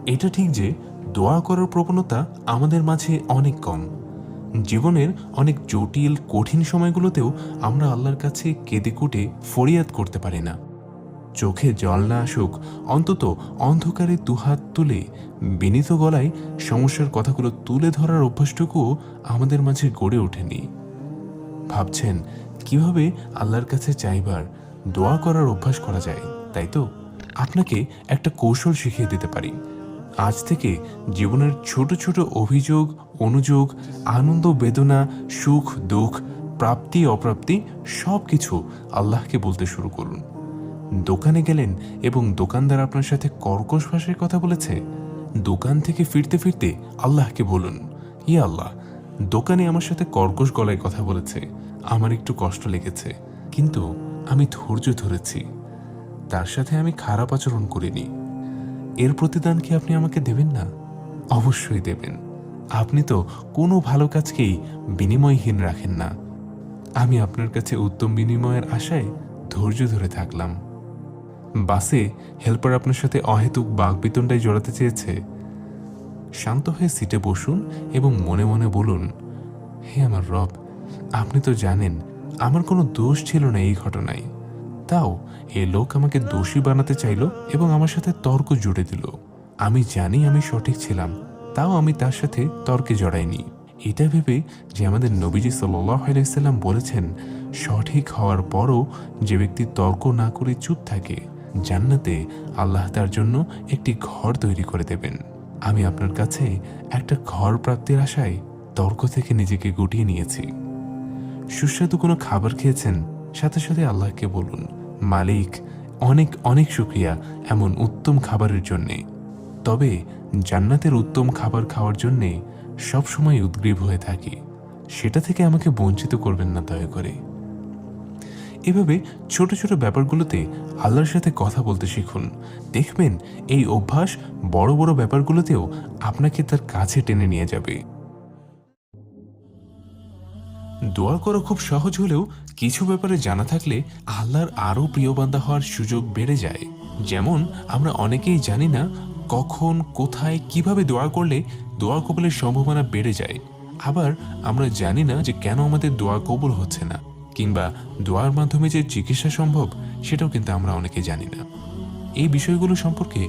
এটা ঠিক যে দোয়া করার প্রবণতা আমাদের মাঝে অনেক কম। জীবনের অনেক জটিল কঠিন সময়গুলোতেও আমরা আল্লাহর কাছে কেঁদে কুটে ফরিয়াদ করতে পারি না। চোখে জল না আসুক, অন্তত অন্ধকারে দুহাত তুলে বিনীত গলায় সমস্যার কথাগুলো তুলে ধরার অভ্যাসটুকুও আমাদের মাঝে গড়ে ওঠেনি। ভাবছেন কিভাবে আল্লাহর কাছে চাইবার, দোয়া করার অভ্যাস করা যায়, তাই তো? আপনাকে একটা কৌশল শিখিয়ে দিতে পারি। আজ থেকে জীবনের ছোট ছোট অভিযোগ, অনুযোগ, আনন্দ, বেদনা, সুখ, দুঃখ, প্রাপ্তি, অপ্রাপ্তি সব কিছু আল্লাহকে বলতে শুরু করুন। দোকানে গেলেন এবং দোকানদার আপনার সাথে কর্কশ ভাষায় কথা বলেছে, দোকান থেকে ফিরতে ফিরতে আল্লাহকে বলুন, ইয়া আল্লাহ, দোকানে আমার সাথে কর্কশ গলায় কথা বলেছে, আমার একটু কষ্ট লেগেছে, কিন্তু আমি ধৈর্য ধরেছি, তার সাথে আমি খারাপ আচরণ করিনি। এর প্রতিদান কি আপনি আমাকে দেবেন না? অবশ্যই দেবেন। আপনি তো কোনো ভালো কাজকেই বিনিময়হীন রাখেন না। আমি আপনার কাছে উত্তম বিনিময়ের আশায় ধৈর্য ধরে থাকলাম। বাসে হেল্পার আপনার সাথে অহেতুক বাকবিতণ্ডায় জড়াতে চেয়েছে, শান্ত হয়ে সিটে বসুন এবং মনে মনে বলুন, হে আমার রব, আপনি তো জানেন আমার কোনো দোষ ছিল না এই ঘটনায়, তাও এ লোক আমাকে দোষী বানাতে চাইল এবং আমার সাথে তর্ক জুড়ে দিল। আমি জানি আমি সঠিক ছিলাম, তাও আমি তার সাথে তর্কে জড়াইনি। এটা ভেবে যে আমাদের নবীজি সাল্লাল্লাহু আলাইহি সাল্লাম বলেছেন, সঠিক হওয়ার পরও যে ব্যক্তি তর্ক না করে চুপ থাকে, জান্নাতে আল্লাহ তার জন্য একটি ঘর তৈরি করে দেবেন। আমি আপনার কাছে একটা ঘর প্রাপ্তির আশায় তর্ক থেকে নিজেকে গুটিয়ে নিয়েছি। সুস্বাদু কোনো খাবার খেয়েছেন, সাথে সাথে আল্লাহকে বলুন, মালিক, অনেক অনেক শুকরিয়া এমন উত্তম খাবারের জন্যে। তবে জান্নাতের উত্তম খাবার খাওয়ার জন্যে সবসময় উদ্গ্রীব হয়ে থাকি, সেটা থেকে আমাকে বঞ্চিত করবেন না দয়া করে। এভাবে ছোট ছোট ব্যাপারগুলোতে আল্লাহর সাথে কথা বলতে শিখুন। দেখবেন এই অভ্যাস বড় বড় ব্যাপারগুলোতেও আপনাকে তার কাছে টেনে নিয়ে যাবে। দোয়া করা খুব সহজ হলেও কিছু ব্যাপারে জানা থাকলে আল্লাহর আরও প্রিয় বান্দা হওয়ার সুযোগ বেড়ে যায়। যেমন আমরা অনেকেই জানি না কখন, কোথায়, কিভাবে দোয়া করলে দোয়া কবুলের সম্ভাবনা বেড়ে যায়। আবার আমরা জানি না যে কেন আমাদের দোয়া কবুল হচ্ছে না, কিংবা দোয়ার মাধ্যমে যে চিকিৎসা সম্ভব সেটাও কিন্তু আমরা অনেকে জানি না। এই বিষয়গুলো সম্পর্কে